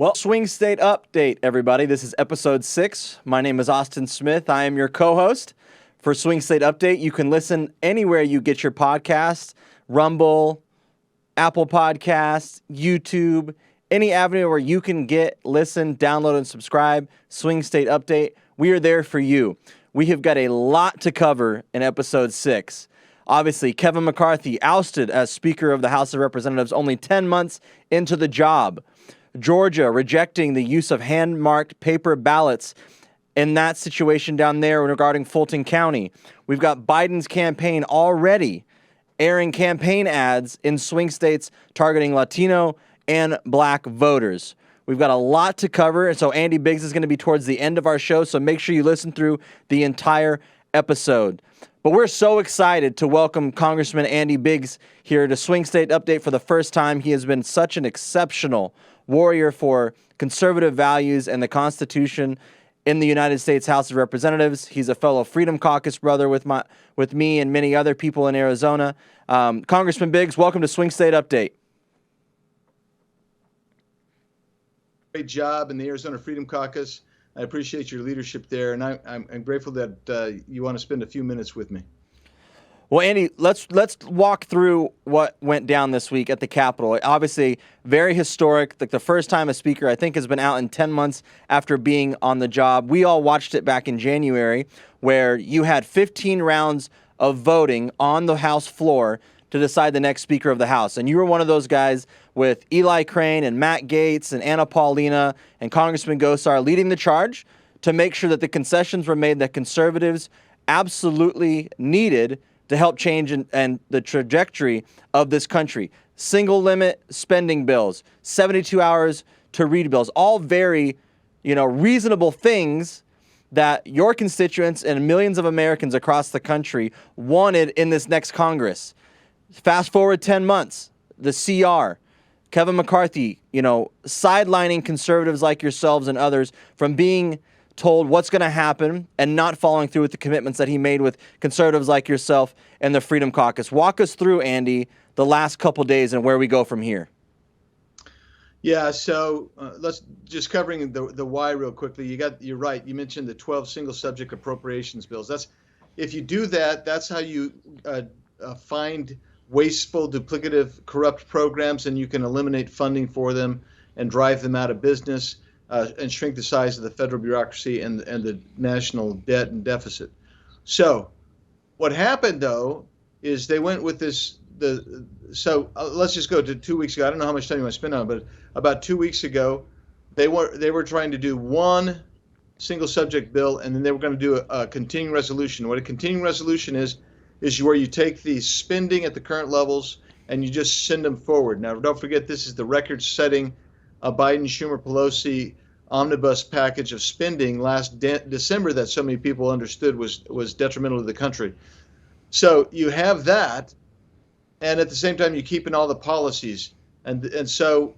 Well, Swing State Update, everybody. This is episode 6. My name is Austin Smith. I am your co-host for Swing State Update. You can listen anywhere you get your podcasts, Rumble, Apple Podcasts, YouTube, any avenue where you can listen, download, and subscribe. Swing State Update. We are there for you. We have got a lot to cover in episode 6. Obviously, Kevin McCarthy ousted as Speaker of the House of Representatives only 10 months into the job. Georgia rejecting the use of hand-marked paper ballots in that situation down there regarding Fulton County. We've got Biden's campaign already airing campaign ads in swing states targeting Latino and black voters. We've got a lot to cover, and so Andy Biggs is going to be towards the end of our show, so make sure you listen through the entire episode. But we're so excited to welcome Congressman Andy Biggs here to Swing State Update for the first time. He has been such an exceptional warrior for conservative values and the Constitution in the United States House of Representatives. He's a fellow Freedom Caucus brother with me and many other people in Arizona. Congressman Biggs, welcome to Swing State Update. Great job in the Arizona Freedom Caucus. I appreciate your leadership there, and I'm grateful that you want to spend a few minutes with me. Well, Andy, let's walk through what went down this week at the Capitol. Obviously, very historic. Like the first time a speaker, I think, has been out in 10 months after being on the job. We all watched it back in January, where you had 15 rounds of voting on the House floor to decide the next Speaker of the House. And you were one of those guys with Eli Crane and Matt Gaetz and Anna Paulina and Congressman Gosar leading the charge to make sure that the concessions were made that conservatives absolutely needed to help change and the trajectory of this country. Single limit spending bills, 72 hours to read bills, all very, reasonable things that your constituents and millions of Americans across the country wanted in this next Congress. Fast forward 10 months, the CR, Kevin McCarthy, sidelining conservatives like yourselves and others from being told what's going to happen and not following through with the commitments that he made with conservatives like yourself and the Freedom Caucus. Walk us through, Andy, the last couple days and where we go from here. Yeah, so let's just covering the why real quickly. You're right. You mentioned the 12 single subject appropriations bills. If you do that, that's how you find wasteful, duplicative, corrupt programs, and you can eliminate funding for them and drive them out of business. And shrink the size of the federal bureaucracy and the national debt and deficit. So what happened, though, is they went with this. Let's just go to 2 weeks ago. I don't know how much time you want to spend on it, but about 2 weeks ago, they were trying to do one single subject bill, and then they were going to do a continuing resolution. What a continuing resolution is where you take the spending at the current levels and you just send them forward. Now, don't forget, this is the record-setting Biden, Schumer, Pelosi omnibus package of spending last December that so many people understood was detrimental to the country. So you have that, and at the same time you're keeping all the policies, and so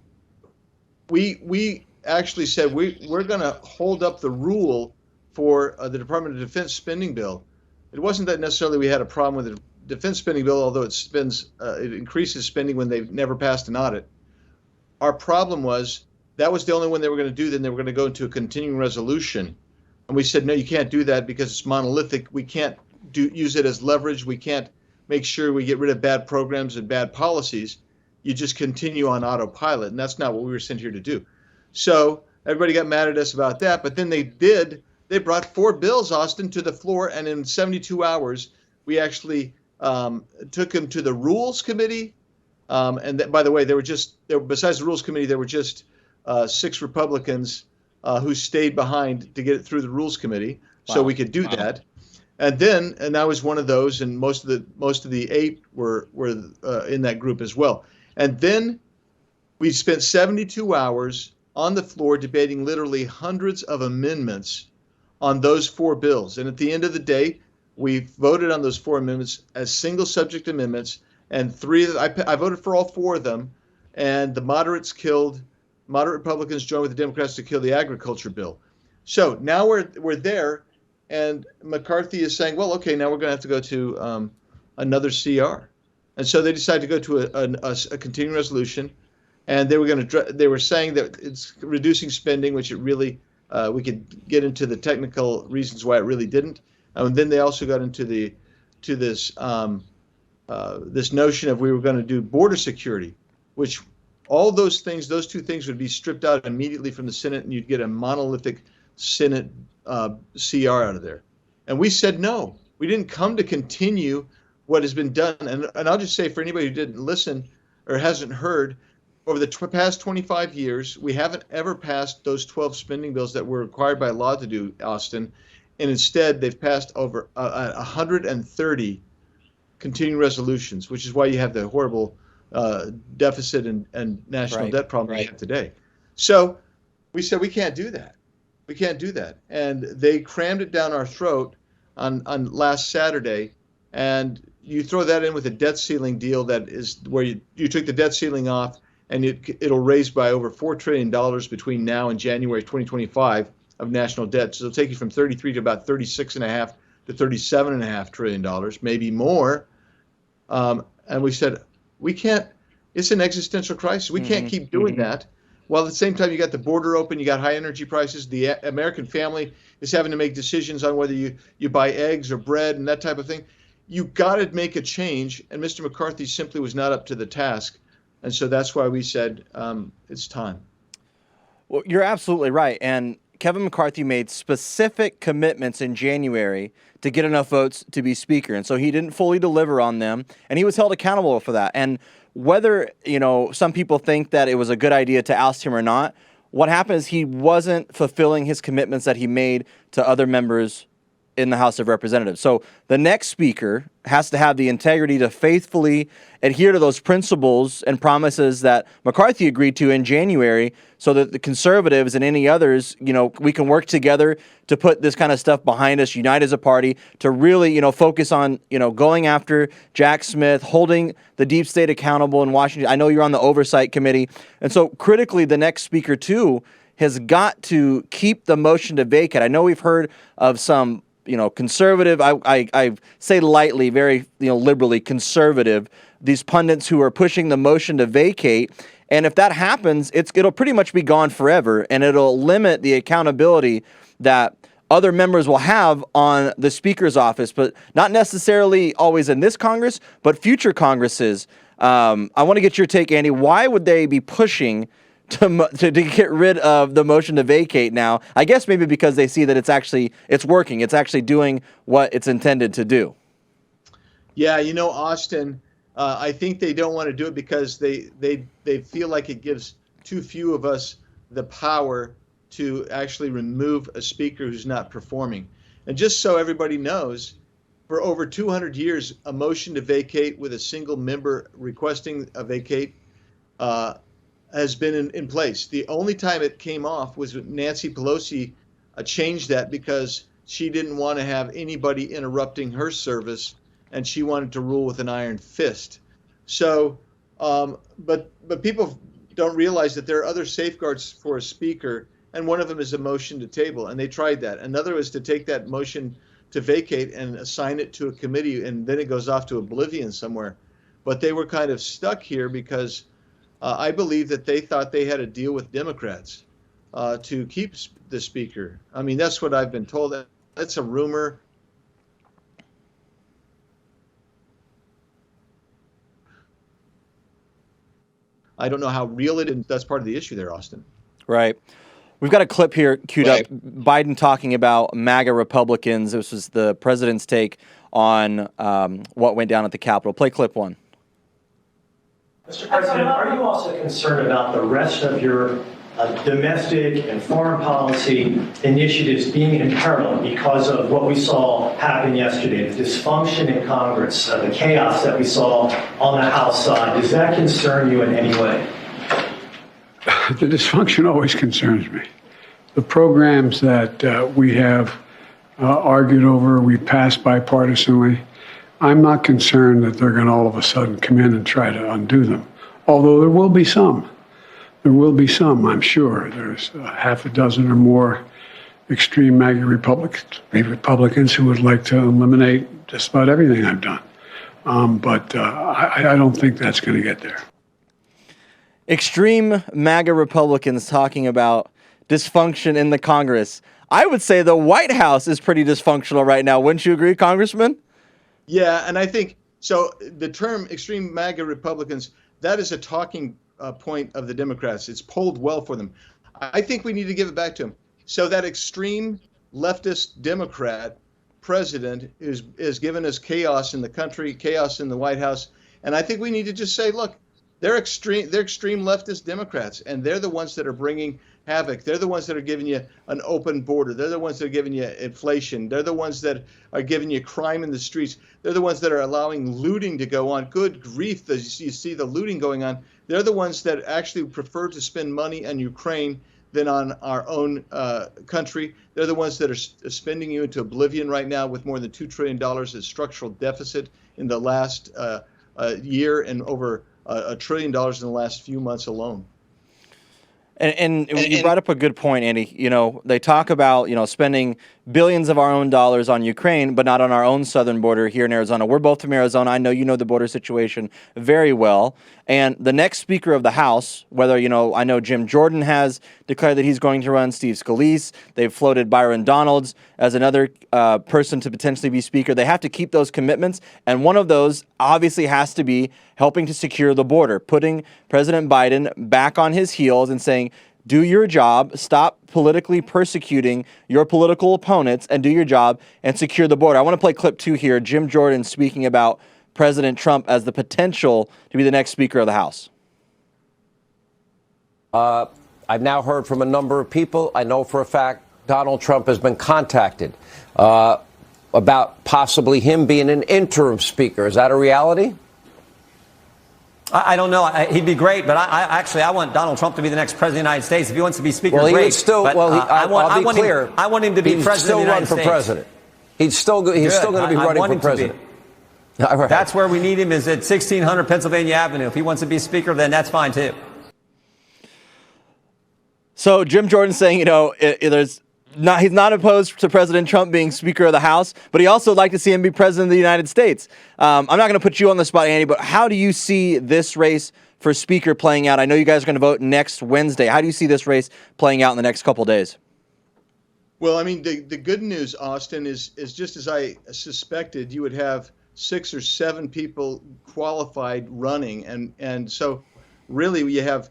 we actually said we're going to hold up the rule for the Department of Defense spending bill. It wasn't that necessarily we had a problem with the defense spending bill, although it increases spending when they've never passed an audit. Our problem was that was the only one they were going to do. Then they were going to go into a continuing resolution. And we said, no, you can't do that because it's monolithic. We can't use it as leverage. We can't make sure we get rid of bad programs and bad policies. You just continue on autopilot. And that's not what we were sent here to do. So everybody got mad at us about that. But then they brought 4 bills, Austin, to the floor. And in 72 hours, we actually took them to the Rules Committee. By the way, besides the Rules Committee, there were just 6 Republicans who stayed behind to get it through the Rules Committee, so we could do that. And I was one of those, and most of the 8 were in that group as well. And then we spent 72 hours on the floor debating literally hundreds of amendments on those 4 bills. And at the end of the day, we voted on those 4 amendments as single subject amendments. And I voted for all 4 of them, and the moderate Republicans joined with the Democrats to kill the agriculture bill. So now we're there, and McCarthy is saying, well, okay, now we're going to have to go to another CR. And so they decided to go to a continuing resolution. and they were saying that it's reducing spending, which it really we could get into the technical reasons why it really didn't. And then they also got into this notion of we were going to do border security, which all those two things would be stripped out immediately from the Senate, and you'd get a monolithic Senate CR out of there. And we said no. We didn't come to continue what has been done. And I'll just say, for anybody who didn't listen or hasn't heard, over the past 25 years, we haven't ever passed those 12 spending bills that were required by law to do, Austin. And instead, they've passed over 130 continuing resolutions, which is why you have the horrible deficit and national debt problem we have today. So we said we can't do that. We can't do that. And they crammed it down our throat on last Saturday. And you throw that in with a debt ceiling deal that is where you took the debt ceiling off, and it'll raise by over $4 trillion between now and January 2025 of national debt. So it'll take you from 33 to about 36.5 to 37.5 trillion dollars, maybe more. And we said, we can't. It's an existential crisis. We can't keep doing that. While at the same time, you got the border open, you got high energy prices. The American family is having to make decisions on whether you buy eggs or bread and that type of thing. You got to make a change, and Mr. McCarthy simply was not up to the task. And so that's why we said it's time. Well, you're absolutely right. And Kevin McCarthy made specific commitments in January to get enough votes to be speaker. And so he didn't fully deliver on them, and he was held accountable for that. And whether, some people think that it was a good idea to oust him or not, what happened is he wasn't fulfilling his commitments that he made to other members in the House of Representatives. So the next speaker has to have the integrity to faithfully adhere to those principles and promises that McCarthy agreed to in January, so that the conservatives and any others, we can work together to put this kind of stuff behind us, unite as a party, to really, focus on, going after Jack Smith, holding the deep state accountable in Washington. I know you're on the oversight committee. And so critically, the next speaker too has got to keep the motion to vacate. I know we've heard of some conservative, I say lightly, very, liberally conservative, these pundits who are pushing the motion to vacate. And if that happens, it'll pretty much be gone forever, and it'll limit the accountability that other members will have on the Speaker's office, but not necessarily always in this Congress, but future Congresses. I want to get your take, Andy. Why would they be pushing to get rid of the motion to vacate now? I guess maybe because they see that it's working. It's actually doing what it's intended to do. Yeah, Austin, I think they don't want to do it because they feel like it gives too few of us the power to actually remove a speaker who's not performing. And just so everybody knows, for over 200 years, a motion to vacate with a single member requesting a vacate has been in place. The only time it came off was when Nancy Pelosi changed that because she didn't want to have anybody interrupting her service, and she wanted to rule with an iron fist. So, but people don't realize that there are other safeguards for a speaker, and one of them is a motion to table, and they tried that. Another is to take that motion to vacate and assign it to a committee, and then it goes off to oblivion somewhere. But they were kind of stuck here because I believe that they thought they had a deal with Democrats to keep the speaker. I mean, that's what I've been told. That's a rumor. I don't know how real it is. That's part of the issue there, Austin. Right. We've got a clip here queued up. Biden talking about MAGA Republicans. This was the president's take on what went down at the Capitol. Play clip one. Mr. President, are you also concerned about the rest of your domestic and foreign policy initiatives being in peril because of what we saw happen yesterday, the dysfunction in Congress, the chaos that we saw on the House side? Does that concern you in any way? The dysfunction always concerns me. The programs that we have argued over, we passed bipartisanly, I'm not concerned that they're going to all of a sudden come in and try to undo them, although there will be some. There will be some, I'm sure. There's half a dozen or more extreme MAGA Republicans who would like to eliminate just about everything I've done. But I don't think that's going to get there. Extreme MAGA Republicans talking about dysfunction in the Congress. I would say the White House is pretty dysfunctional right now. Wouldn't you agree, Congressman? Yeah, and I think so. The term extreme MAGA Republicans, that is a talking point of the Democrats. It's polled well for them. I think we need to give it back to them. So that extreme leftist Democrat president is giving us chaos in the country, chaos in the White House, and I think we need to just say, look, they're extreme leftist Democrats, and they're the ones that are bringing havoc. They're the ones that are giving you an open border. They're the ones that are giving you inflation. They're the ones that are giving you crime in the streets. They're the ones that are allowing looting to go on. Good grief, you see the looting going on. They're the ones that actually prefer to spend money on Ukraine than on our own country. They're the ones that are spending you into oblivion right now with more than $2 trillion in structural deficit in the last year and over $1 trillion in the last few months alone. And you brought up a good point, Andy. You know, they talk about, spending billions of our own dollars on Ukraine, but not on our own southern border here in Arizona. We're both from Arizona. I know you know the border situation very well. And the next Speaker of the House, whether, I know Jim Jordan has declared that he's going to run, Steve Scalise. They've floated Byron Donalds as another person to potentially be Speaker. They have to keep those commitments. And one of those obviously has to be helping to secure the border, putting President Biden back on his heels and saying, do your job, stop politically persecuting your political opponents, and do your job and secure the border. I want to play clip 2 here. Jim Jordan speaking about President Trump as the potential to be the next Speaker of the House. I've now heard from a number of people. I know for a fact Donald Trump has been contacted about possibly him being an interim speaker. Is that a reality? I don't know. He'd be great, but I want Donald Trump to be the next president of the United States. If he wants to be speaker, great. I'll be clear. I want him to be president of the United States. President. He's still going to be running for president. Right. That's where we need him, is at 1600 Pennsylvania Avenue. If he wants to be speaker, then that's fine too. So Jim Jordan saying, he's not opposed to President Trump being Speaker of the House, but he also would like to see him be President of the United States. I'm not going to put you on the spot, Andy, but how do you see this race for Speaker playing out? I know you guys are going to vote next Wednesday. How do you see this race playing out in the next couple days? Well, I mean, the good news, Austin, is just as I suspected, you would have 6 or 7 people qualified running, and so really you have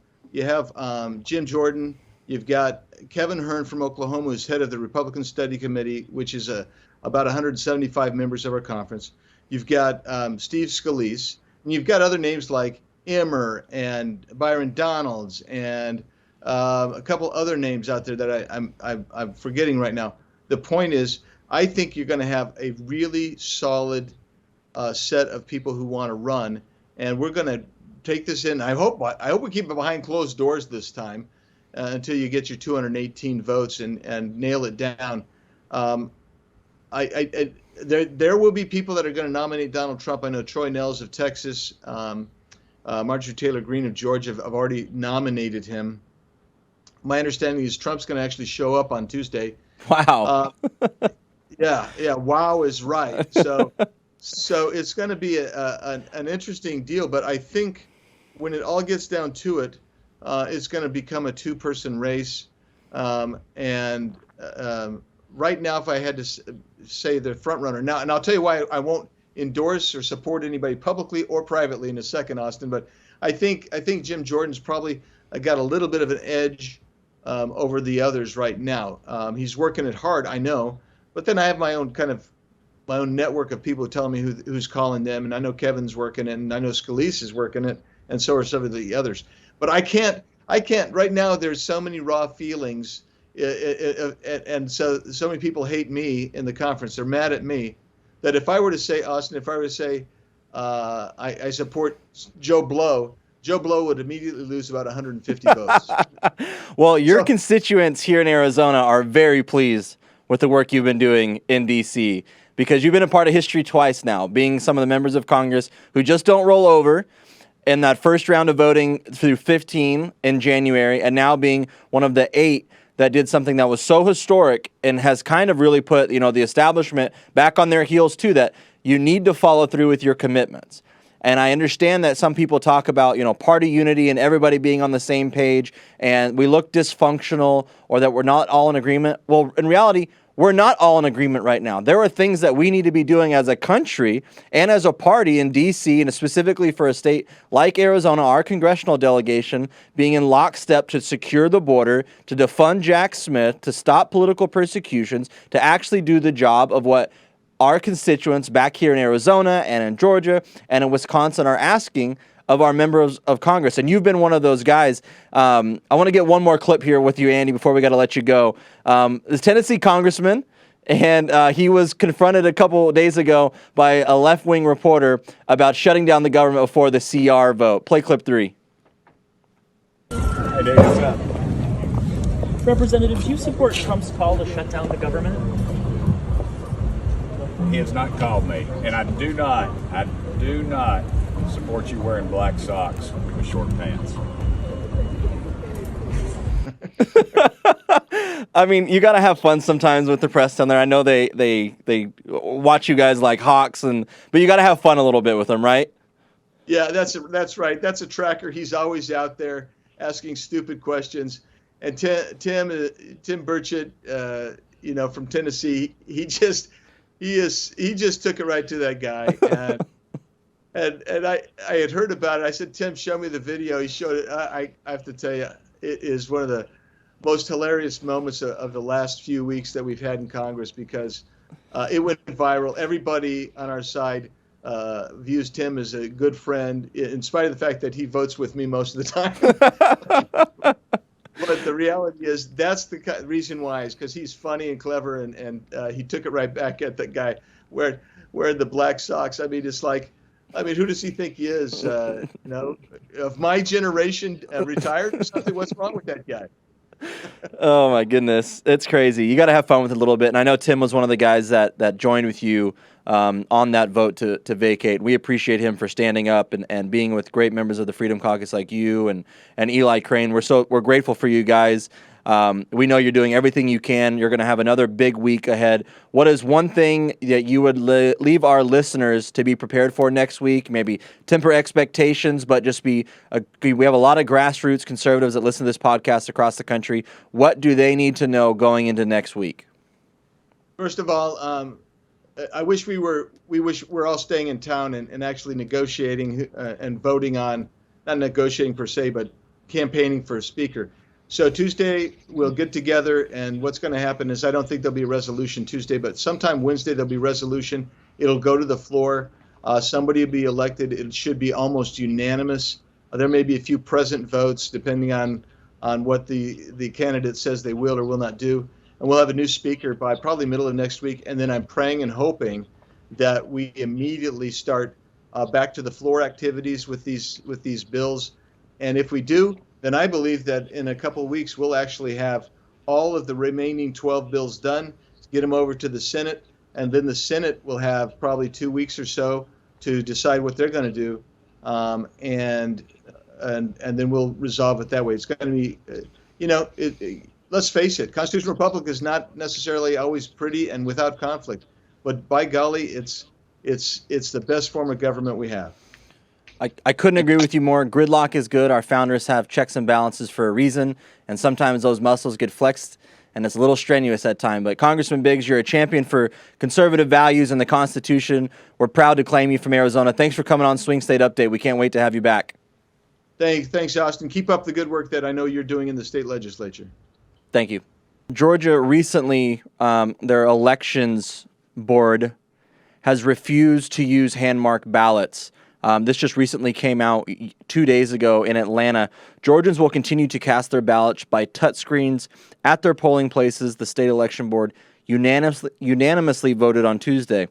Jim Jordan. You've got Kevin Hern from Oklahoma, who's head of the Republican Study Committee, which is about 175 members of our conference. You've got Steve Scalise, and you've got other names like Emmer and Byron Donalds and a couple other names out there that I'm forgetting right now. The point is, I think you're going to have a really solid set of people who want to run, and we're going to take this in. I hope we keep it behind closed doors this time. Until you get your 218 votes and nail it down. There will be people that are going to nominate Donald Trump. I know Troy Nehls of Texas, Marjorie Taylor Greene of Georgia have already nominated him. My understanding is Trump's going to actually show up on Tuesday. Wow. Yeah. Wow is right. So it's going to be an interesting deal. But I think when it all gets down to it, it's going to become a 2-person race. And right now, if I had to say the front runner now, and I'll tell you why I won't endorse or support anybody publicly or privately in a second, Austin, but I think Jim Jordan's probably got a little bit of an edge over the others right now. He's working it hard, I know, but then I have my own network of people telling me who's calling them, and I know Kevin's working it, and I know Scalise is working it, and so are some of the others. But I can't right now. There's so many raw feelings, and so many people hate me in the conference. They're mad at me that if I were to say, Austin, I support Joe Blow would immediately lose about 150 votes. Well, your constituents here in Arizona are very pleased with the work you've been doing in D.C. because you've been a part of history twice now, being some of the members of Congress who just don't roll over in that first round of voting through 15 in January, and now being one of the 8 that did something that was so historic and has kind of really put, the establishment back on their heels too, that you need to follow through with your commitments. And I understand that some people talk about, party unity and everybody being on the same page, and we look dysfunctional or that we're not all in agreement. Well, in reality, we're not all in agreement right now. There are things that we need to be doing as a country and as a party in D.C., and specifically for a state like Arizona, our congressional delegation being in lockstep to secure the border, to defund Jack Smith, to stop political persecutions, to actually do the job of what our constituents back here in Arizona and in Georgia and in Wisconsin are asking of our members of Congress. And you've been one of those guys. I want to get one more clip here with you, Andy, before we got to let you go. The Tennessee congressman, and he was confronted a couple of days ago by a left-wing reporter about shutting down the government before the CR vote. Play clip 3. Hey, Dave, what's up? Representative, do you support Trump's call to shut down the government? He has not called me, and I do not support you wearing black socks with short pants. I mean, you got to have fun sometimes with the press down there. I know they watch you guys like hawks, but you got to have fun a little bit with them, right? Yeah, that's right. That's a tracker. He's always out there asking stupid questions. And Tim Burchett, from Tennessee, he just took it right to that guy. And I had heard about it. I said, Tim, show me the video. He showed it. I have to tell you, it is one of the most hilarious moments of the last few weeks that we've had in Congress, because it went viral. Everybody on our side views Tim as a good friend, in spite of the fact that he votes with me most of the time. But the reality is that's the reason why, is because he's funny and clever, and he took it right back at that guy wearing the black socks. I mean, it's like, who does he think he is? Of my generation, retired or something? What's wrong with that guy? Oh my goodness, it's crazy. You got to have fun with it a little bit. And I know Tim was one of the guys that joined with you on that vote to vacate. We appreciate him for standing up and being with great members of the Freedom Caucus like you and Eli Crane. We're grateful for you guys. We know you're doing everything you can. You're going to have another big week ahead. What is one thing that you would leave our listeners to be prepared for next week? Maybe temper expectations, but just we have a lot of grassroots conservatives that listen to this podcast across the country. What do they need to know going into next week? First of all, I wish we're all staying in town and actually negotiating and voting on, not negotiating per se, but campaigning for a speaker. So Tuesday we'll get together, and what's going to happen is I don't think there'll be a resolution Tuesday, but sometime Wednesday there'll be resolution. It'll go to the floor. Somebody will be elected. It should be almost unanimous. There may be a few present votes depending on what the candidate says they will or will not do. And we'll have a new speaker by probably middle of next week. And then I'm praying and hoping that we immediately start back to the floor activities with these bills. And if we do, then I believe that in a couple of weeks we'll actually have all of the remaining 12 bills done, get them over to the Senate, and then the Senate will have probably 2 weeks or so to decide what they're going to do, and then we'll resolve it that way. It's going to be, let's face it, constitutional republic is not necessarily always pretty and without conflict, but by golly, it's the best form of government we have. I couldn't agree with you more. Gridlock is good. Our founders have checks and balances for a reason, and sometimes those muscles get flexed, and it's a little strenuous at times. But Congressman Biggs, you're a champion for conservative values and the Constitution. We're proud to claim you from Arizona. Thanks for coming on Swing State Update. We can't wait to have you back. Thanks, Austin. Keep up the good work that I know you're doing in the state legislature. Thank you. Georgia recently, their elections board has refused to use hand-marked ballots. This just recently came out 2 days ago in Atlanta. Georgians will continue to cast their ballots by touchscreens at their polling places, the state election board unanimously voted on Tuesday.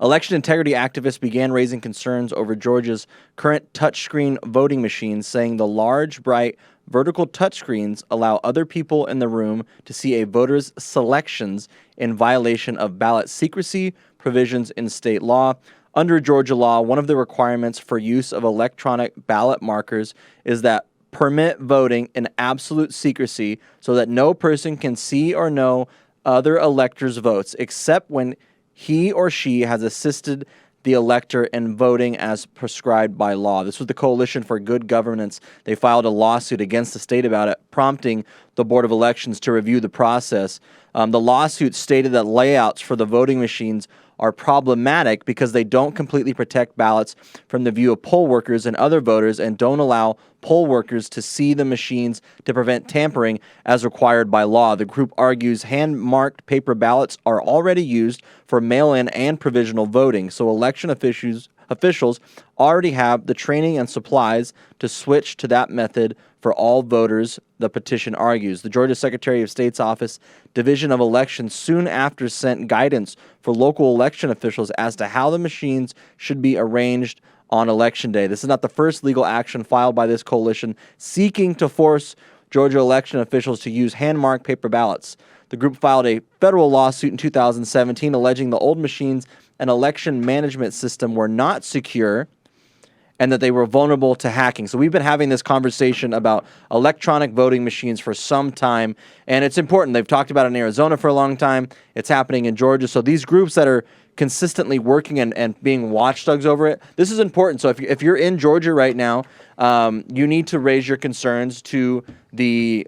Election integrity activists began raising concerns over Georgia's current touchscreen voting machines, saying the large, bright, vertical touchscreens allow other people in the room to see a voter's selections in violation of ballot secrecy provisions in state law. Under Georgia law, one of the requirements for use of electronic ballot markers is that permit voting in absolute secrecy so that no person can see or know other electors' votes, except when he or she has assisted the elector and voting as prescribed by law. This was the Coalition for Good Governance. They filed a lawsuit against the state about it, prompting the Board of Elections to review the process. The lawsuit stated that layouts for the voting machines are problematic because they don't completely protect ballots from the view of poll workers and other voters and don't allow poll workers to see the machines to prevent tampering as required by law. The group argues hand-marked paper ballots are already used for mail-in and provisional voting, so election officials already have the training and supplies to switch to that method for all voters, the petition argues. The Georgia Secretary of State's Office, Division of Elections, soon after sent guidance for local election officials as to how the machines should be arranged on Election Day. This is not the first legal action filed by this coalition seeking to force Georgia election officials to use hand-marked paper ballots. The group filed a federal lawsuit in 2017 alleging the old machines and election management system were not secure and that they were vulnerable to hacking. So we've been having this conversation about electronic voting machines for some time, and it's important. They've talked about it in Arizona for a long time. It's happening in Georgia. So these groups that are consistently working and being watchdogs over it, this is important. So if you're in Georgia right now, you need to raise your concerns to the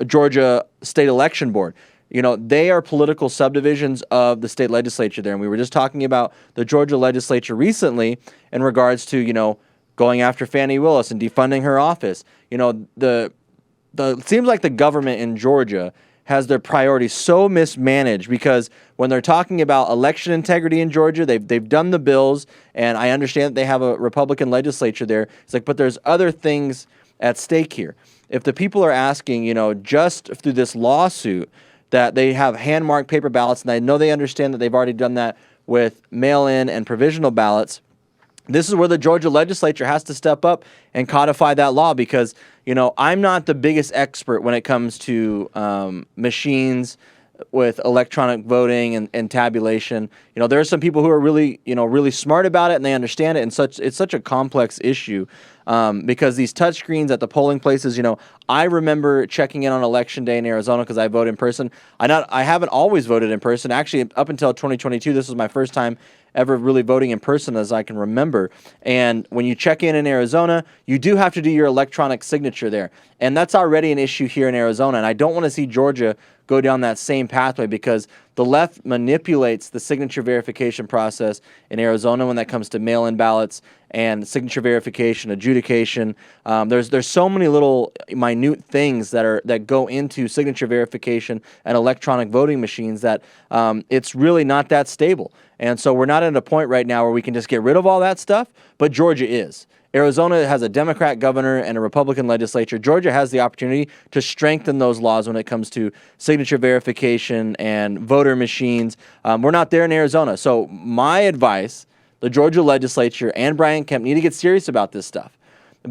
Georgia State Election Board. You know, they are political subdivisions of the state legislature there. And we were just talking about the Georgia legislature recently in regards to, you know, going after Fani Willis and defunding her office. You know, it seems like the government in Georgia has their priorities so mismanaged because when they're talking about election integrity in Georgia, they've done the bills, and I understand that they have a Republican legislature there. It's like, but there's other things at stake here. If the people are asking, you know, just through this lawsuit, that they have hand-marked paper ballots, and I know they understand that they've already done that with mail-in and provisional ballots. This is where the Georgia legislature has to step up and codify that law because, you know, I'm not the biggest expert when it comes to machines with electronic voting and tabulation. You know, there are some people who are really, you know, really smart about it and they understand it, and it's such a complex issue because these touchscreens at the polling places, you know, I remember checking in on Election Day in Arizona because I vote in person. I haven't always voted in person. Actually, up until 2022, this was my first time ever really voting in person as I can remember. And when you check in Arizona, you do have to do your electronic signature there. And that's already an issue here in Arizona. And I don't want to see Georgia go down that same pathway because the left manipulates the signature verification process in Arizona when that comes to mail-in ballots and signature verification, adjudication. There's so many little minute things that go into signature verification and electronic voting machines that it's really not that stable. And so we're not at a point right now where we can just get rid of all that stuff, but Georgia is. Arizona has a Democrat governor and a Republican legislature. Georgia has the opportunity to strengthen those laws when it comes to signature verification and voter machines. We're not there in Arizona. So my advice, the Georgia legislature and Brian Kemp need to get serious about this stuff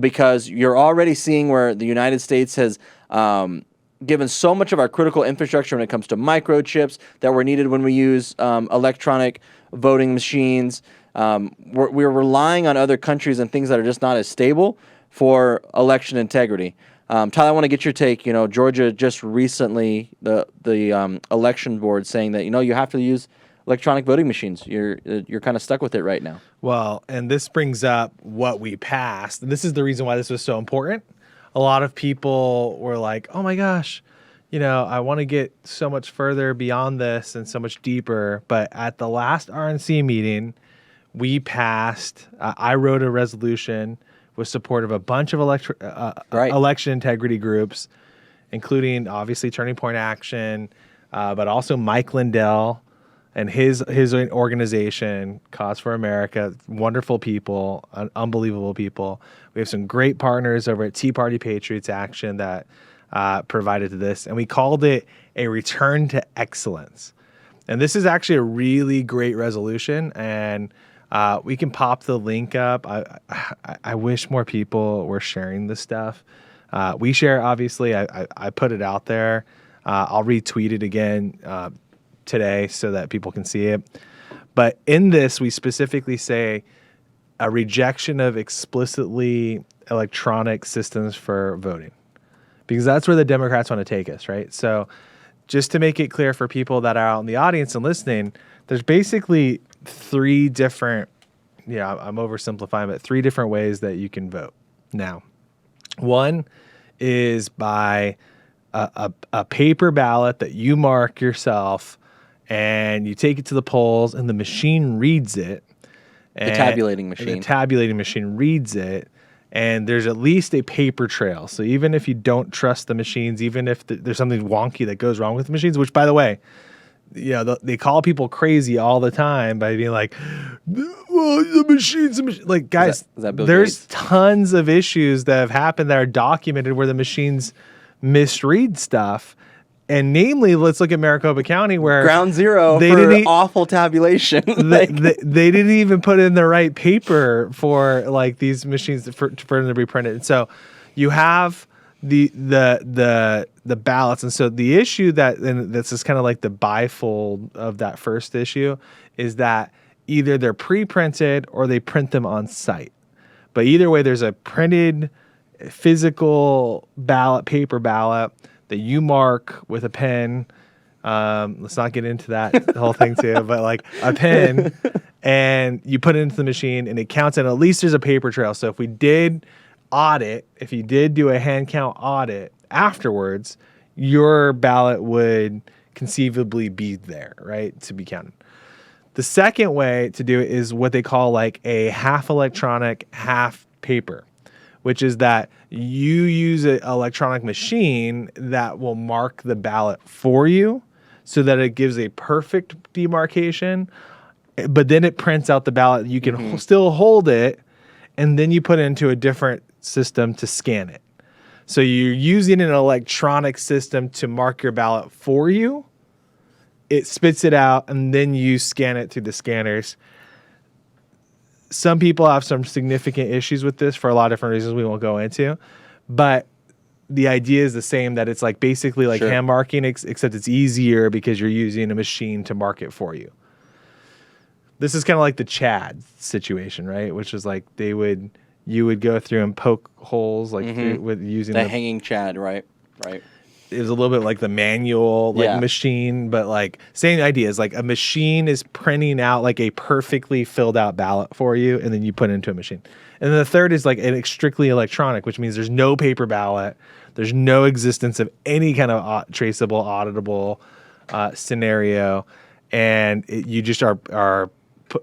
because you're already seeing where the United States has given so much of our critical infrastructure when it comes to microchips that were needed when we use electronic voting machines. We're relying on other countries and things that are just not as stable for election integrity. Tyler, I want to get your take. You know, Georgia just recently, the election board saying that, you know, you have to use electronic voting machines. You're kind of stuck with it right now. Well, and this brings up what we passed. And this is the reason why this was so important. A lot of people were like, oh my gosh, you know, I want to get so much further beyond this and so much deeper. But at the last RNC meeting, we passed, I wrote a resolution with support of a bunch of election integrity groups, including obviously Turning Point Action, but also Mike Lindell and his organization, Cause for America. Wonderful people, unbelievable people. We have some great partners over at Tea Party Patriots Action that provided to this, and we called it a return to excellence. And this is actually a really great resolution, and we can pop the link up. I wish more people were sharing this stuff. We share, obviously. I put it out there. I'll retweet it again today so that people can see it. But in this, we specifically say a rejection of explicitly electronic systems for voting, because that's where the Democrats want to take us, right? So just to make it clear for people that are out in the audience and listening, there's basically three different I'm oversimplifying, but 3 different ways that you can vote. Now, one is by a paper ballot that you mark yourself, and you take it to the polls, and the machine reads it. The tabulating machine. The tabulating machine reads it, and there's at least a paper trail. So even if you don't trust the machines, even if there's something wonky that goes wrong with the machines, which, by the way, they call people crazy all the time by being like, well, the machines. Like, guys, is that Bill there's Gates? tons of issues that have happened that are documented where the machines misread stuff. And namely, let's look at Maricopa County, where Ground zero for awful tabulation. they didn't even put in the right paper for like these machines for them to be printed. And so you have the ballots, and so the issue and this is kind of like the bifold of that first issue, is that either they're pre-printed or they print them on site. But either way, there's a printed physical ballot, paper ballot, that you mark with a pen. Let's not get into that whole thing too, but like a pen, and you put it into the machine and it counts, and at least there's a paper trail. So if we did if you did do a hand count audit afterwards, your ballot would conceivably be there, right, to be counted. The second way to do it is what they call like a half electronic, half paper, which is that you use an electronic machine that will mark the ballot for you so that it gives a perfect demarcation, but then it prints out the ballot. You can still hold it, and then you put it into a different system to scan it. So you're using an electronic system to mark your ballot for you. It spits it out, and then you scan it through the scanners. Some people have some significant issues with this for a lot of different reasons we won't go into, but the idea is the same, that it's like basically like hand marking, except it's easier because you're using a machine to mark it for you. This is kind of like the Chad situation, right? Which is like you would go through and poke holes like with using the hanging Chad, right? Right. It was a little bit like the manual machine, but like same idea is like a machine is printing out like a perfectly filled out ballot for you, and then you put it into a machine. And then the third is like an strictly electronic, which means there's no paper ballot. There's no existence of any kind of traceable, auditable scenario. And you just are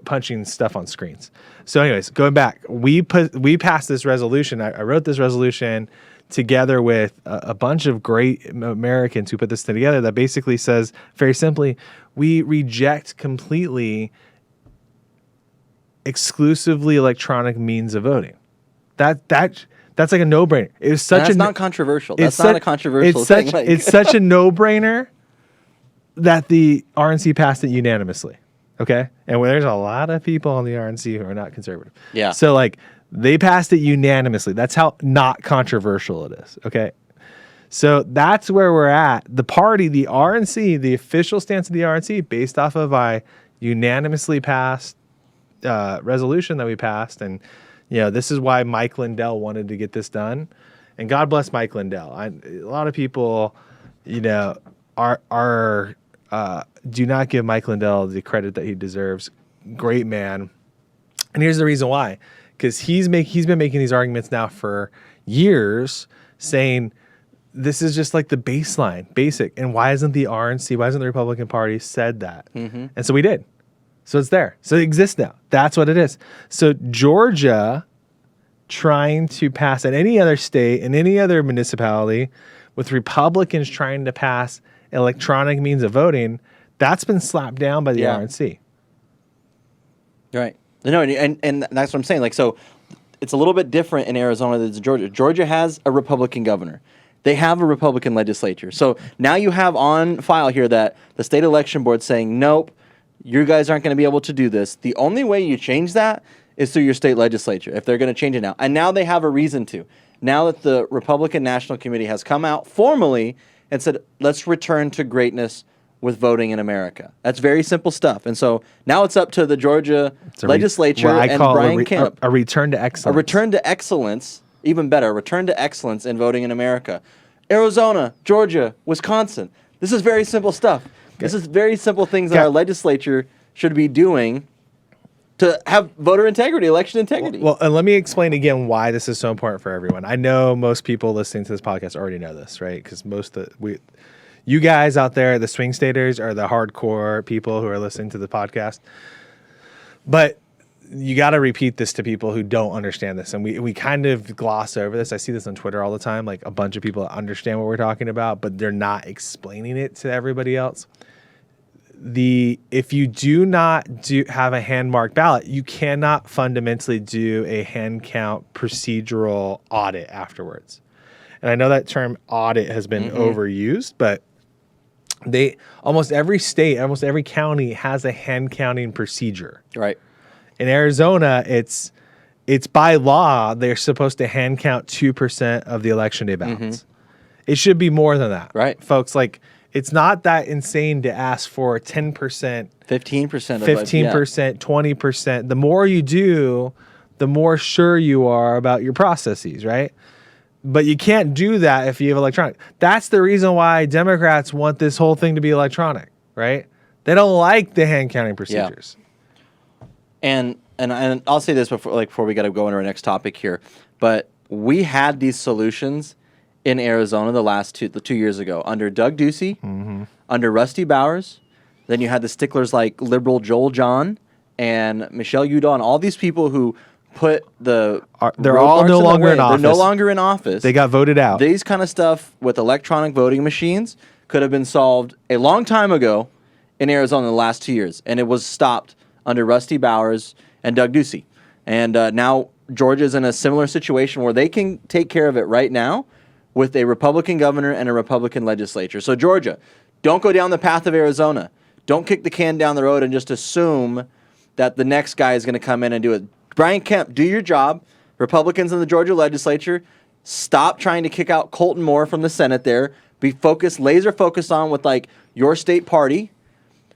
punching stuff on screens. So anyways, going back, we passed this resolution. I wrote this resolution together with a bunch of great Americans who put this thing together that basically says, very simply, we reject completely exclusively electronic means of voting. That's like a no-brainer. It was such That's not controversial. That's not a controversial thing. It's such a no-brainer that the RNC passed it unanimously. Okay? And there's a lot of people on the RNC who are not conservative. Yeah. So like they passed it unanimously. That's how not controversial it is. Okay. So that's where we're at. The party, the RNC, the official stance of the RNC, based off of a unanimously passed resolution that we passed. And, this is why Mike Lindell wanted to get this done. And God bless Mike Lindell. A lot of people, do not give Mike Lindell the credit that he deserves. Great man. And here's the reason why. Because he's been making these arguments now for years, saying this is just like the basic. And why isn't the RNC, why hasn't the Republican Party said that? And so we did. So it's there. So it exists now. That's what it is. So Georgia trying to pass, in any other state, in any other municipality, with Republicans trying to pass electronic means of voting, that's been slapped down by the RNC. Right. No, and that's what I'm saying. Like, so it's a little bit different in Arizona than Georgia. Georgia has a Republican governor. They have a Republican legislature. So now you have on file here that the state election board saying, nope, you guys aren't going to be able to do this. The only way you change that is through your state legislature, if they're going to change it now. And now they have a reason to. Now that the Republican National Committee has come out formally and said, let's return to greatness with voting in America. That's very simple stuff. And so now it's up to the Georgia legislature and Brian Kemp. A return to excellence. A return to excellence, even better, a return to excellence in voting in America. Arizona, Georgia, Wisconsin. This is very simple stuff. This is very simple things that our legislature should be doing to have voter integrity, election integrity. Well, and let me explain again why this is so important for everyone. I know most people listening to this podcast already know this, right? Because you guys out there, the swing staters, are the hardcore people who are listening to the podcast. But you got to repeat this to people who don't understand this. And we kind of gloss over this. I see this on Twitter all the time. Like a bunch of people understand what we're talking about, but they're not explaining it to everybody else. If you do not have a hand marked ballot, you cannot fundamentally do a hand count procedural audit afterwards. And I know that term audit has been overused, but almost every state, almost every county has a hand counting procedure. Right. In Arizona, it's by law they're supposed to hand count 2% of the election day ballots. It should be more than that, right, folks? Like, it's not that insane to ask for 10%, 15%, 20%. The more you do, the more sure you are about your processes, right? But you can't do that if you have electronic. That's the reason why Democrats want this whole thing to be electronic, right? They don't like the hand counting procedures. Yeah. And I'll say this before we got to go into our next topic here, but we had these solutions in Arizona the 2 years ago under Doug Ducey, under Rusty Bowers. Then you had the sticklers like liberal Joel John and Michelle Udall and all these people who put they're all no longer in office. They're no longer in office. They got voted out. These kind of stuff with electronic voting machines could have been solved a long time ago in Arizona in the last 2 years, and it was stopped under Rusty Bowers and Doug Ducey. And now Georgia's in a similar situation where they can take care of it right now with a Republican governor and a Republican legislature. So Georgia, don't go down the path of Arizona. Don't kick the can down the road and just assume that the next guy is going to come in and do it. Brian Kemp, do your job. Republicans in the Georgia legislature, stop trying to kick out Colton Moore from the Senate there. Be focused, laser focused on with like your state party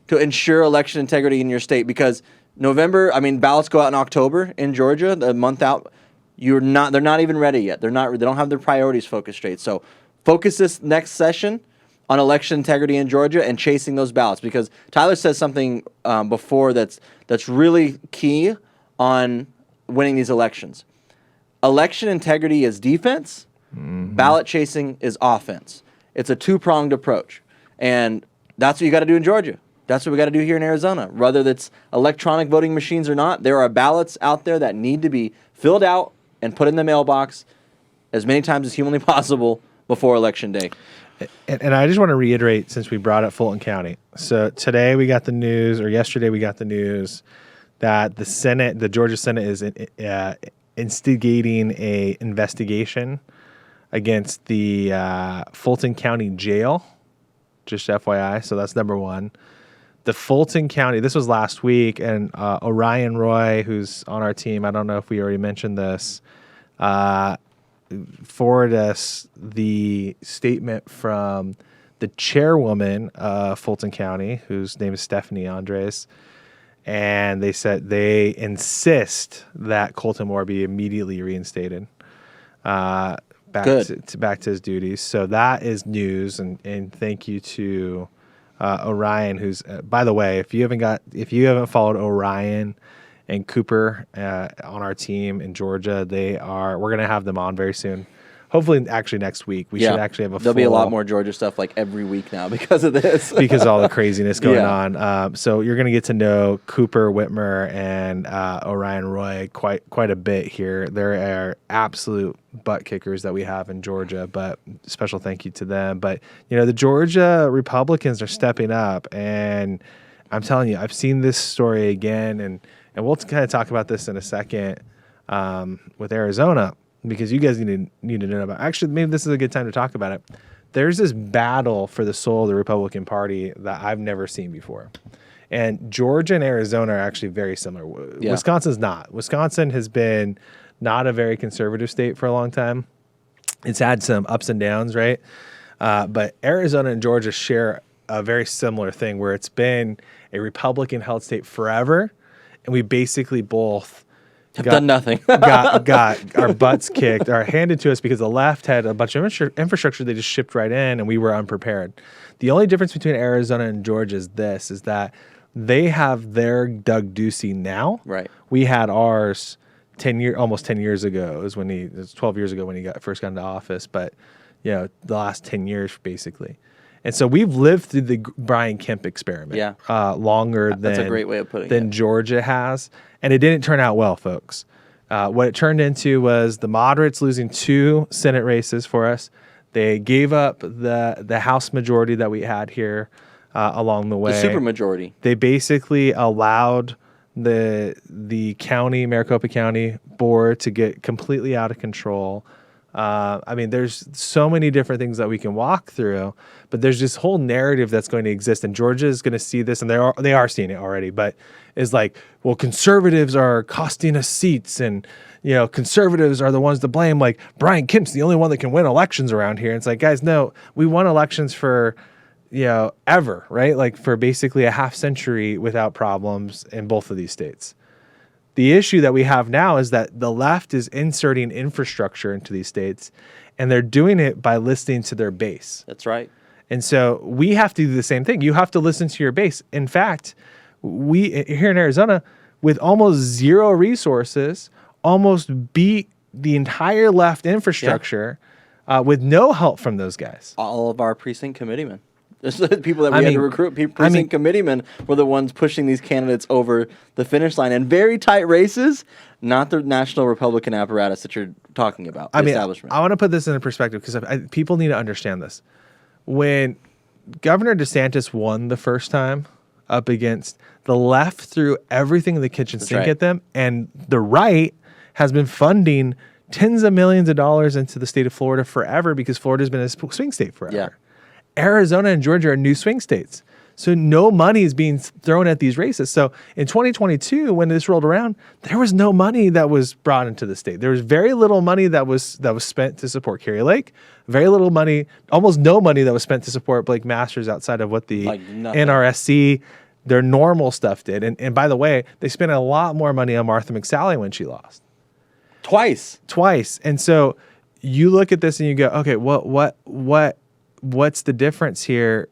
to ensure election integrity in your state, because ballots go out in October in Georgia, the month out. They're not even ready yet. They don't have their priorities focused straight. So focus this next session on election integrity in Georgia and chasing those ballots, because Tyler says something before that's really key on winning these elections. Election integrity is defense. Ballot chasing is offense. It's a two-pronged approach. And that's what you got to do in Georgia. That's what we got to do here in Arizona. Whether that's electronic voting machines or not, there are ballots out there that need to be filled out and put in the mailbox as many times as humanly possible before Election Day. And I just want to reiterate, since we brought up Fulton County. So today we got the news, or yesterday we got the news, that the Georgia Senate is instigating a investigation against the Fulton County Jail, just FYI. So that's number one. The Fulton County, this was last week, and Orion Roy, who's on our team, I don't know if we already mentioned this, forwarded us the statement from the chairwoman of Fulton County, whose name is Stephanie Andres, and they said they insist that Colton Moore be immediately reinstated back to his duties. So that is news, and thank you to Orion, who's by the way, if you haven't followed Orion and Cooper on our team in Georgia, we're gonna have them on very soon. Hopefully, actually next week. We should actually have There'll be a lot more Georgia stuff like every week now because of this. because of all the craziness going on. So you're going to get to know Cooper Whitmer and Orion Roy quite a bit here. There are absolute butt kickers that we have in Georgia, but special thank you to them. But, the Georgia Republicans are stepping up, and I'm telling you, I've seen this story again, and we'll kind of talk about this in a second with Arizona, because you guys need to know about. Actually, maybe this is a good time to talk about it. There's this battle for the soul of the Republican Party that I've never seen before. And Georgia and Arizona are actually very similar. Yeah. Wisconsin's not. Wisconsin has been not a very conservative state for a long time. It's had some ups and downs, right? But Arizona and Georgia share a very similar thing where it's been a Republican-held state forever, and we basically both have done nothing. got our butts kicked, or handed to us, because the left had a bunch of infrastructure they just shipped right in, and we were unprepared. The only difference between Arizona and Georgia is that They have their Doug Ducey now. Right. We had ours almost 10 years ago. It was 12 years ago when he first got into office, but the last 10 years basically. And so we've lived through the Brian Kemp experiment longer than That's a great way of putting than it. Georgia has, and it didn't turn out well, folks. What it turned into was the moderates losing 2 Senate races for us. They gave up the House majority that we had here along the way. The supermajority. They basically allowed the county, Maricopa County board to get completely out of control. I mean, there's so many different things that we can walk through, but there's this whole narrative that's going to exist, and Georgia is going to see this, and they are seeing it already. But is like, well, conservatives are costing us seats, and conservatives are the ones to blame. Like Brian Kemp's the only one that can win elections around here. And it's like, guys, no, we won elections for ever, right? Like for basically a half century without problems in both of these states. The issue that we have now is that the left is inserting infrastructure into these states, and they're doing it by listening to their base. That's right. And so we have to do the same thing. You have to listen to your base. In fact, we here in Arizona, with almost zero resources, almost beat the entire left infrastructure with no help from those guys. All of our precinct committeemen. The people that we had to recruit, precinct committeemen, were the ones pushing these candidates over the finish line in very tight races, not the national Republican apparatus that you're talking about, establishment. I want to put this in perspective because people need to understand this. When Governor DeSantis won the first time up against the left, threw everything in the kitchen sink at them, and the right has been funding tens of millions of dollars into the state of Florida forever because Florida's been a swing state forever. Yeah. Arizona and Georgia are new swing states. So no money is being thrown at these races. So in 2022, when this rolled around, there was no money that was brought into the state. There was very little money that was spent to support Carrie Lake. Very little money, almost no money that was spent to support Blake Masters outside of what the NRSC, their normal stuff did. And by the way, they spent a lot more money on Martha McSally when she lost. Twice. And so you look at this and you go, okay, what's the difference here?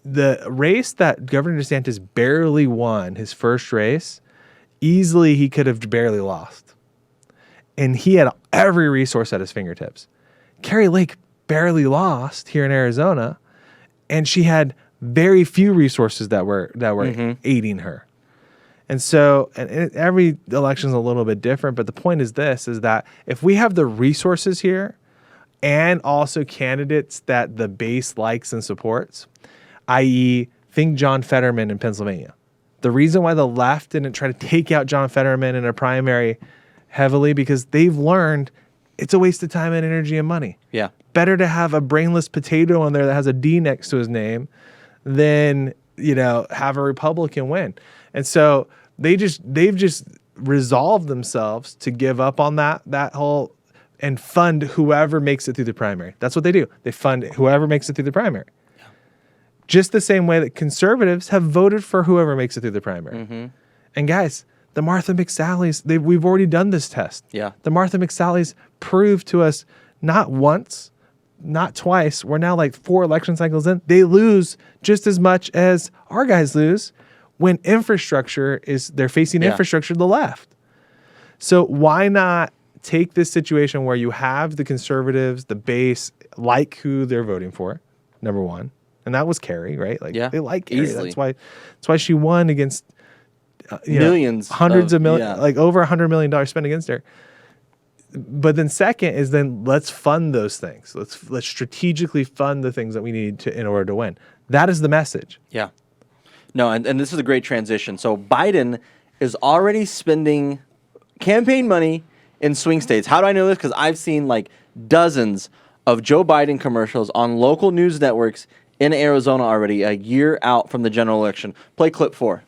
The race that Governor DeSantis barely won, his first race, easily he could have barely lost. And he had every resource at his fingertips. Carrie Lake barely lost here in Arizona, and she had very few resources that were aiding her. And so every election is a little bit different, but the point is that if we have the resources here and also candidates that the base likes and supports, i.e., think John Fetterman in Pennsylvania. The reason why the left didn't try to take out John Fetterman in a primary heavily because they've learned it's a waste of time and energy and money. Yeah. Better to have a brainless potato on there that has a D next to his name than, have a Republican win. And so they've just resolved themselves to give up on that whole and fund whoever makes it through the primary. That's what they do. They fund whoever makes it through the primary. Yeah. Just the same way that conservatives have voted for whoever makes it through the primary. Mm-hmm. And guys, the Martha McSallies, we've already done this test. Yeah. The Martha McSallies proved to us not once, not twice, we're now like 4 election cycles in, they lose just as much as our guys lose when they're facing infrastructure to the left. So why not take this situation where you have the conservatives, the base, like who they're voting for, number one. And that was Carrie, right? They like Carrie. Easily. That's why she won against millions, hundreds of millions, like over $100 million spent against her. But then second is let's fund those things. Let's strategically fund the things that we need in order to win. That is the message. Yeah. No, and this is a great transition. So Biden is already spending campaign money in swing states. How do I know this? Because I've seen like dozens of Joe Biden commercials on local news networks in Arizona already, a year out from the general election. Play clip 4.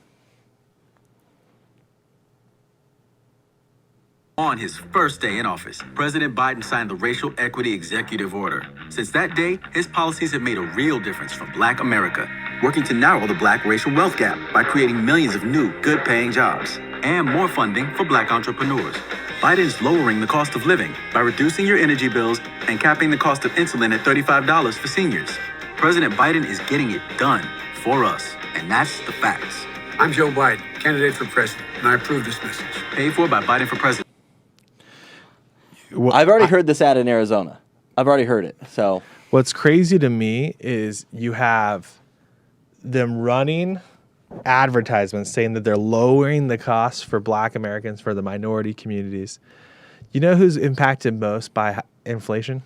On his first day in office, President Biden signed the Racial Equity Executive Order. Since that day, his policies have made a real difference for Black America, working to narrow the Black racial wealth gap by creating millions of new, good-paying jobs and more funding for Black entrepreneurs. Biden's lowering the cost of living by reducing your energy bills and capping the cost of insulin at $35 for seniors. President Biden is getting it done, for us. And that's the facts. I'm Joe Biden, candidate for president, and I approve this message. Paid for by Biden for president. I've already heard this ad in Arizona. I've already heard it. So what's crazy to me is you have them running advertisements saying that they're lowering the costs for Black Americans, for the minority communities. You know who's impacted most by inflation?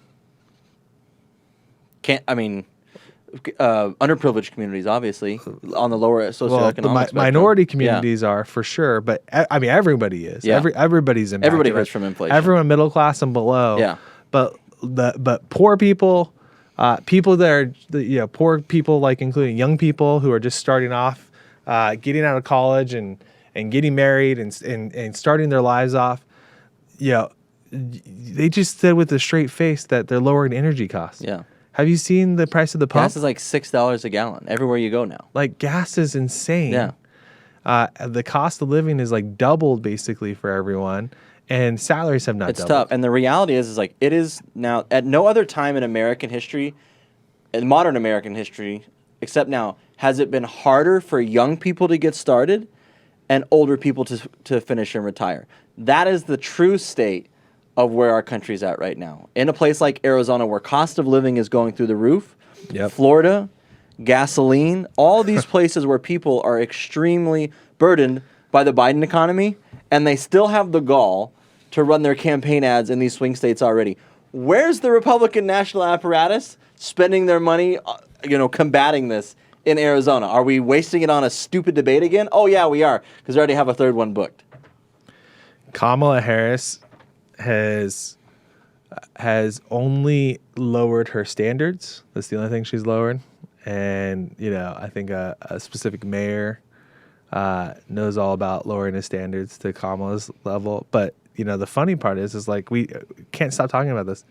Underprivileged communities, obviously, on the lower socioeconomic spectrum. Minority communities are for sure, but everybody is. Yeah. Everybody's impacted. Everybody hurts from inflation. Everyone middle class and below. Yeah. But poor people, people that are poor people, like including young people who are just starting off, getting out of college and getting married and starting their lives off, they just said with a straight face that they're lowering energy costs. Yeah. Have you seen the price of the pump? Gas is like $6 a gallon everywhere you go now. Like, gas is insane. Yeah. The cost of living is like doubled basically for everyone, and salaries have not doubled. It's tough. And the reality is like it is now at no other time in American history, in modern American history, except now, has it been harder for young people to get started and older people to finish and retire. That is the true state of where our country's at right now. In a place like Arizona where cost of living is going through the roof, Florida, gasoline, all these places where people are extremely burdened by the Biden economy, and they still have the gall to run their campaign ads in these swing states already. Where's the Republican national apparatus spending their money, combating this in Arizona? Are we wasting it on a stupid debate again? Oh, yeah, we are, because we already have a third one booked. Kamala Harris has only lowered her standards. That's the only thing she's lowered. And, I think a specific mayor knows all about lowering his standards to Kamala's level. But, the funny part is like we can't stop talking about this.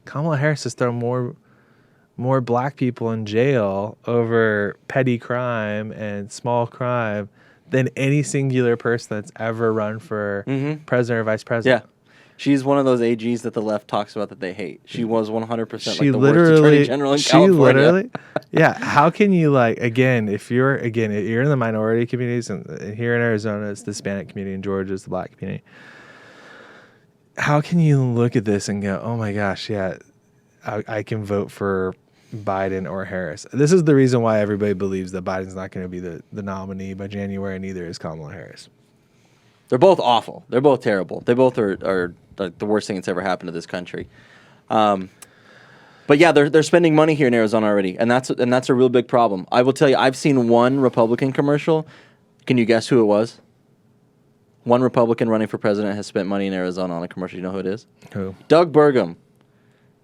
Kamala Harris has thrown more Black people in jail over petty crime and small crime than any singular person that's ever run for president or vice president. Yeah. She's one of those AGs that the left talks about that they hate. She was 100% like the worst literally, attorney general in California. Yeah. How can you if you're in the minority communities and here in Arizona, it's the Hispanic community, in Georgia, it's the Black community. How can you look at this and go, oh my gosh, yeah, I can vote for Biden or Harris? This is the reason why everybody believes that Biden's not going to be the nominee by January, and neither is Kamala Harris. They're both awful. They're both terrible. They both are like the worst thing that's ever happened to this country. But yeah, they're spending money here in Arizona already, and that's a real big problem. I will tell you, I've seen one Republican commercial. Can you guess who it was? One Republican running for president has spent money in Arizona on a commercial. You know who it is? Who? Doug Burgum.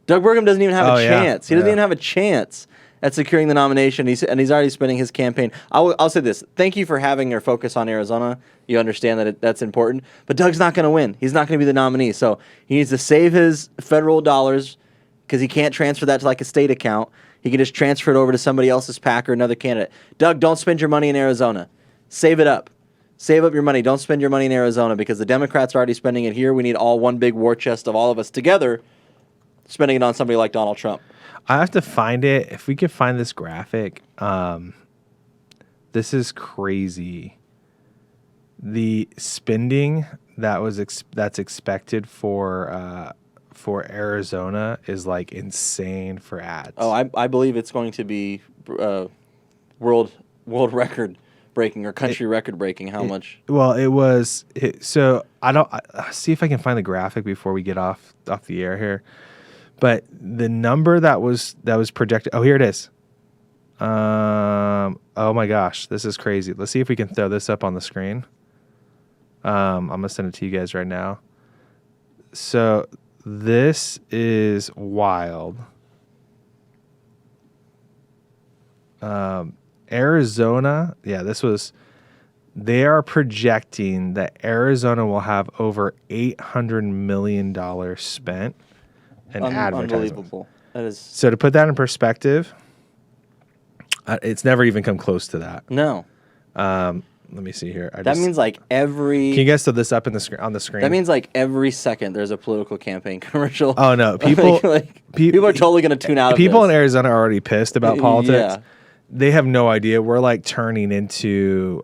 Doug Burgum doesn't even have a chance. He doesn't even have a chance at securing the nomination. He's already spending his campaign. I'll say this. Thank you for having your focus on Arizona. You understand that that's important. But Doug's not going to win. He's not going to be the nominee. So he needs to save his federal dollars because he can't transfer that to like a state account. He can just transfer it over to somebody else's PAC or another candidate. Doug, don't spend your money in Arizona. Save it up. Save up your money. Don't spend your money in Arizona because the Democrats are already spending it here. We need all one big war chest of all of us together spending it on somebody like Donald Trump. I have to find it. If we could find this graphic, this is crazy. The spending that's expected for Arizona is like insane for ads. Oh, I believe it's going to be world record breaking or country record breaking. How much? Well, it was. So I see if I can find the graphic before we get off the air here. But the number that was projected. Oh, here it is. Oh my gosh, this is crazy. Let's see if we can throw this up on the screen. I'm gonna send it to you guys right now. So this is wild. Arizona, they are projecting that Arizona will have over $800 million spent in advertising. Unbelievable. That is. So to put that in perspective, it's never even come close to that. No. Let me see here. That means like every. Can you guys throw this up on the screen? That means like every second there's a political campaign commercial. Oh no, people people are totally going to tune out. People of this. in Arizona are already pissed about politics. Yeah. they have no idea. We're like turning into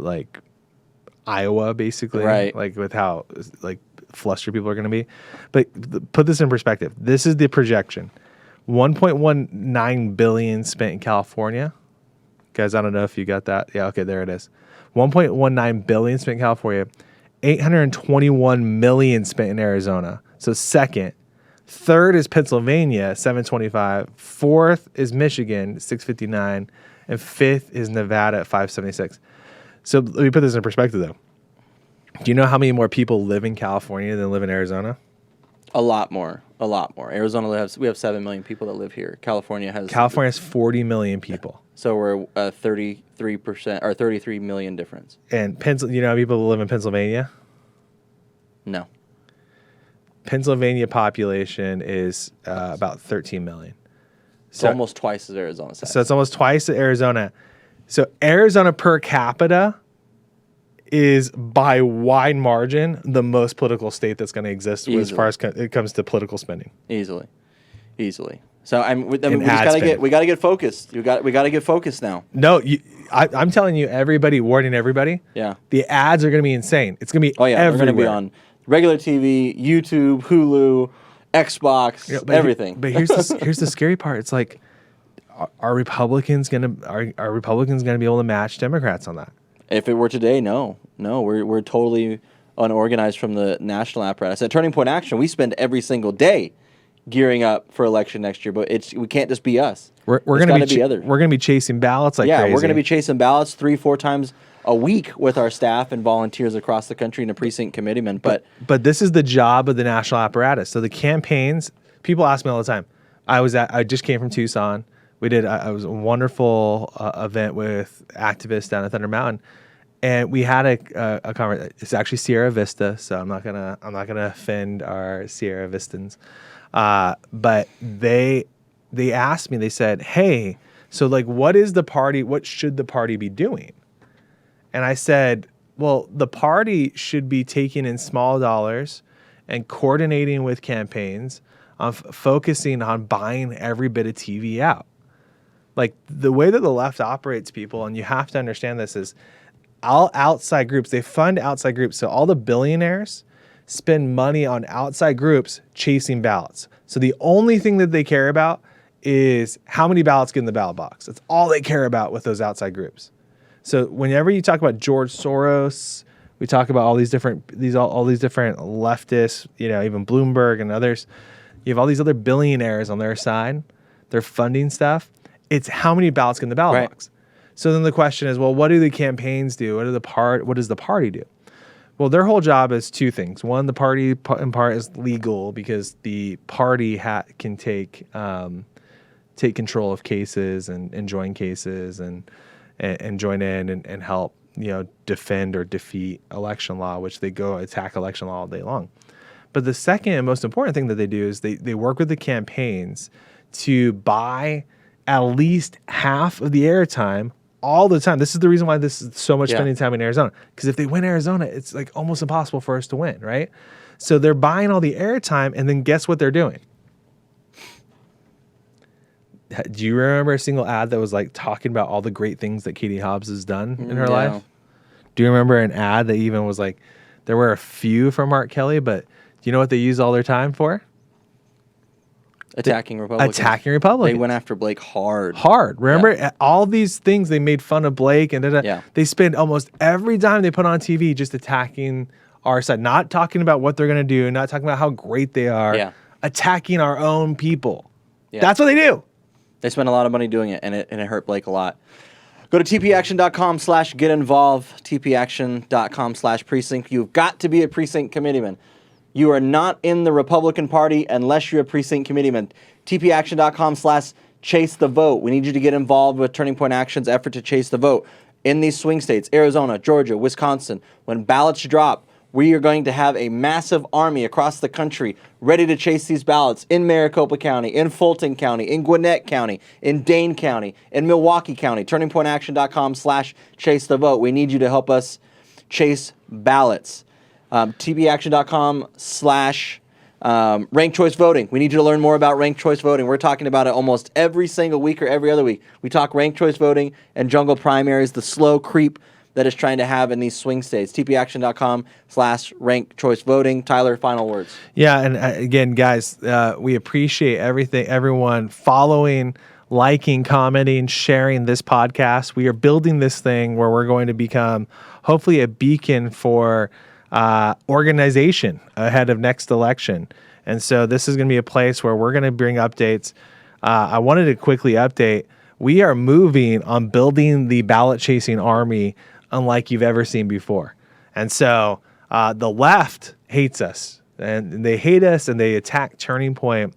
like Iowa, basically, right? Like with how like flustered people are going to be. But put this in perspective. This is the projection: 1.19 billion spent in California. Guys, I don't know if you got that. Yeah, okay, there it is. 1.19 billion spent in California. 821 million spent in Arizona. So second. Third is Pennsylvania, 725. Fourth is Michigan, 659. And fifth is Nevada at 576. So let me put this in perspective, though. Do you know how many more people live in California than live in Arizona? A lot more. Arizona we have 7 million people that live here. California has 40 million people. So we're 33% or 33 million difference. And you know how many people live in Pennsylvania? No. Pennsylvania population is about 13 million. So almost twice as Arizona size. So it's almost twice as Arizona. So Arizona per capita is by wide margin the most political state that's going to exist as far as it comes to political spending. Easily. So we got to get focused. We got to get focused now. No, I'm telling you, warning everybody. Yeah. The ads are going to be insane. It's going to be everywhere. They're going to be on regular TV, YouTube, Hulu, Xbox, everything. But here's the scary part. It's like, are Republicans gonna be able to match Democrats on that? If it were today, no, we're totally unorganized from the national apparatus. At Turning Point Action, we spend every single day gearing up for election next year, but we can't just be us. We're going to be chasing ballots like crazy. We're going to be chasing ballots 3-4 times a week with our staff and volunteers across the country and a precinct committeeman. But this is the job of the national apparatus. So the campaigns, people ask me all the time. I just came from Tucson. We did it was a wonderful event with activists down at Thunder Mountain, and we had a conference. It's actually Sierra Vista, so I'm not gonna offend our Sierra Vistans. But they asked me. They said, "Hey, so like, what is the party? What should the party be doing?" And I said, well, the party should be taking in small dollars and coordinating with campaigns on focusing on buying every bit of TV out. Like the way that the left operates, people, and you have to understand this, is all outside groups, they fund outside groups. So all the billionaires spend money on outside groups chasing ballots. So the only thing that they care about is how many ballots get in the ballot box. That's all they care about with those outside groups. So whenever you talk about George Soros, we talk about all these different leftists, even Bloomberg and others. You have all these other billionaires on their side. They're funding stuff. It's how many ballots get in the ballot box. So then the question is, well, what do the campaigns do? What does the party do? Well, their whole job is two things. One, the party in part is legal because the party can take control of cases and join cases and join in and help defend or defeat election law, which they go attack election law all day long. But the second and most important thing that they do is they work with the campaigns to buy at least half of the airtime all the time. This is the reason why this is so much spending time in Arizona. Because if they win Arizona, it's like almost impossible for us to win, right? So they're buying all the airtime, and then guess what they're doing? Do you remember a single ad that was like talking about all the great things that Katie Hobbs has done in her life? Do you remember an ad that even was like, there were a few from Mark Kelly, but do you know what they used all their time for? Attacking Republicans. They went after Blake hard. Remember all these things they made fun of Blake and they spend almost every time they put on TV just attacking our side, not talking about what they're going to do, not talking about how great they are, attacking our own people. Yeah. That's what they do. They spent a lot of money doing it, and it hurt Blake a lot. Go to tpaction.com/get involved, tpaction.com/precinct. You've got to be a precinct committeeman. You are not in the Republican Party unless you're a precinct committeeman. tpaction.com/chase the vote. We need you to get involved with Turning Point Action's effort to chase the vote. In these swing states, Arizona, Georgia, Wisconsin, when ballots drop, we are going to have a massive army across the country ready to chase these ballots in Maricopa County, in Fulton County, in Gwinnett County, in Dane County, in Milwaukee County. TurningPointAction.com/chase the vote. We need you to help us chase ballots. TPAction.com/ Ranked choice voting. We need you to learn more about ranked choice voting. We're talking about it almost every single week or every other week. We talk ranked choice voting and jungle primaries, the slow creep that is trying to have in these swing states. TPAction.com/ranked choice voting. Tyler, final words. Yeah, and again, guys, we appreciate everyone following, liking, commenting, sharing this podcast. We are building this thing where we're going to become hopefully a beacon for organization ahead of next election. And so this is going to be a place where we're going to bring updates. I wanted to quickly update. We are moving on building the ballot chasing army unlike you've ever seen before. And so the left hates us, and they hate us, and they attack Turning Point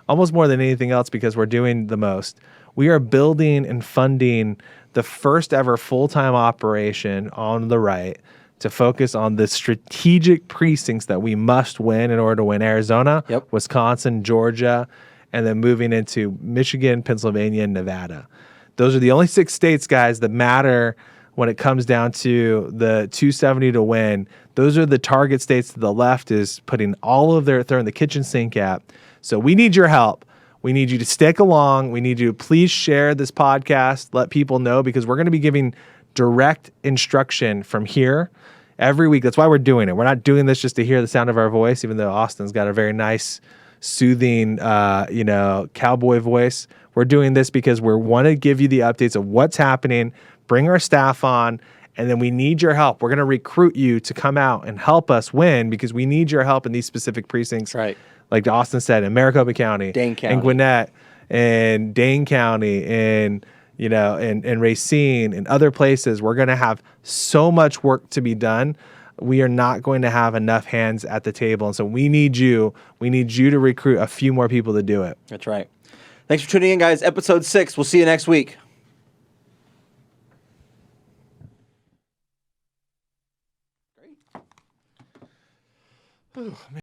almost more than anything else because we're doing the most. We are building and funding the first ever full-time operation on the right to focus on the strategic precincts that we must win in order to win Arizona, Wisconsin, Georgia, and then moving into Michigan, Pennsylvania, and Nevada. Those are the only 6 states, guys, that matter when it comes down to the 270 to win. Those are the target states that the left is putting all of their throwing the kitchen sink at. So we need your help. We need you to stick along. We need you to please share this podcast, let people know, because we're going to be giving direct instruction from here every week. That's why we're doing it. We're not doing this just to hear the sound of our voice, even though Austin's got a very nice, soothing, cowboy voice. We're doing this because we want to give you the updates of what's happening, bring our staff on, and then we need your help. We're going to recruit you to come out and help us win because we need your help in these specific precincts. Right. Like Austin said, in Maricopa County, Dane County, and Gwinnett, and Dane County, and Racine, and other places. We're going to have so much work to be done. We are not going to have enough hands at the table, and so we need you. We need you to recruit a few more people to do it. That's right. Thanks for tuning in, guys. Episode 6. We'll see you next week. Great.